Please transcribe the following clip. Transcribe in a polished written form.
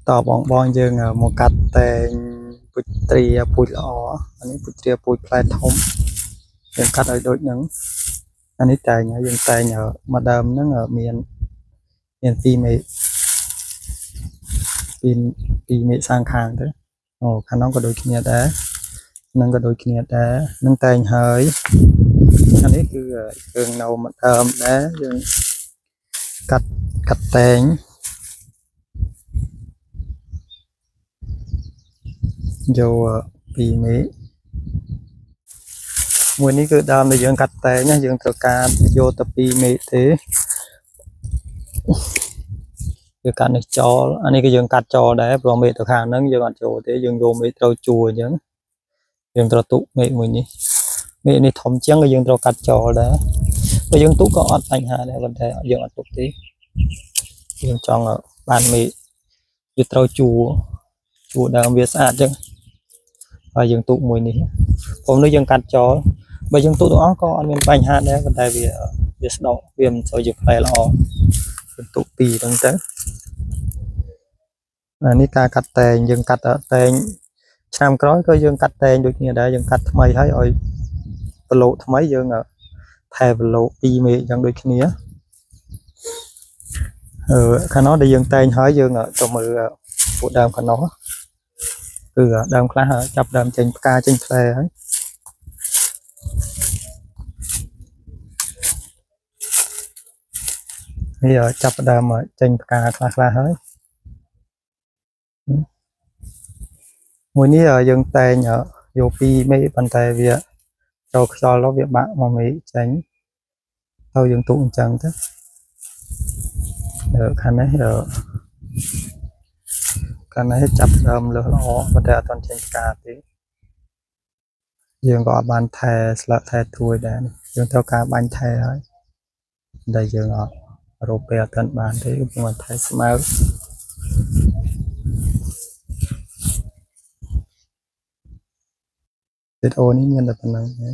តបងយើងមកកាត់តែងពុជត្រាពូជល្អអានេះពុជត្រាពូជផ្លែធំយើងកាត់ឲ្យដូចហ្នឹងអានេះតែងយើងតែងមកដើមហ្នឹងមាន2មេ2មេសាងខាងទៅអូខាងនោះក៏ដូចគ្នាដែរនឹងក៏ដូចគ្នាដែរនឹងតែងហើយអានេះគឺយើងនៅមកដើមដែរយើងកាត់តែងយក2មេមួយនេះគឺដើមដែលយើងកាត់តែងណាយើងត្រូវការយកទៅ2មេទេគឺកាត់នេះចោលអានេះគឺយើងកាត់ចោលដែរព្រោះមេទៅខាងហ្នឹងយើងអត់ចូលទេយើងយកមេត្រូវជួអញ្ចឹងយើងត្រូវទុកមេមួយនេះមេនេះធំជាងក៏យើងត្រូវកាត់ចោលដែរបើយើងទុកក៏អត់បញ្ហាដែរប៉ុន្តែយើងអត់ទុកទេយើងចង់បានមេវាត្រូវជួដើមវាស្អាតអញ្ចឹងហើយយើងទុកមួយនេះผมនេះយើងកាត់ចោលបើយើងទុកទាំងអស់ក៏អត់មានបញ្ហាដែរប៉ុន្តែវាស្ដុកវាមិនសូវជាផ្លែល្អយើងទុកពីហ្នឹងទៅអានេះការកាត់តែងយើងកាត់តែងឆ្នាំក្រោយក៏យើងកាត់តែងដូចគ្នាដែរយើងកាត់ថ្មីហើយឲ្យប្លោកថ្មីយើងថែប្លោក2មេអញ្ចឹងដូចគ្នាខាងនោះដែលយើងតែងហើយយើងទៅមើលពួកដើមខាងនោះគឺដើមខ្លះចាប់ដើមចេញផ្កាចេញផ្លែហើយនេះចាប់ដើមចេញផ្កាខ្លះហើយមួយនេះយើងតែងយក2មេប៉ុន្តែវាចូលខ្យល់ទៅវាបាក់1មេចេញទៅយើងទុកអញ្ចឹងទៅខាងនេះចាប់ដើមលើសល្អប៉ុន្តែអត់ទាន់ចេញផ្កាទេយើងក៏អត់បានថែស្លឹកថែត្រួយដែរយើងត្រូវការបាញ់ថែហើយតែយើងអត់រកពេលអត់ទាន់បានទេគឺមកថែស្មៅវីដេអូនេះមានតែប៉ុណ្្នឹងទេ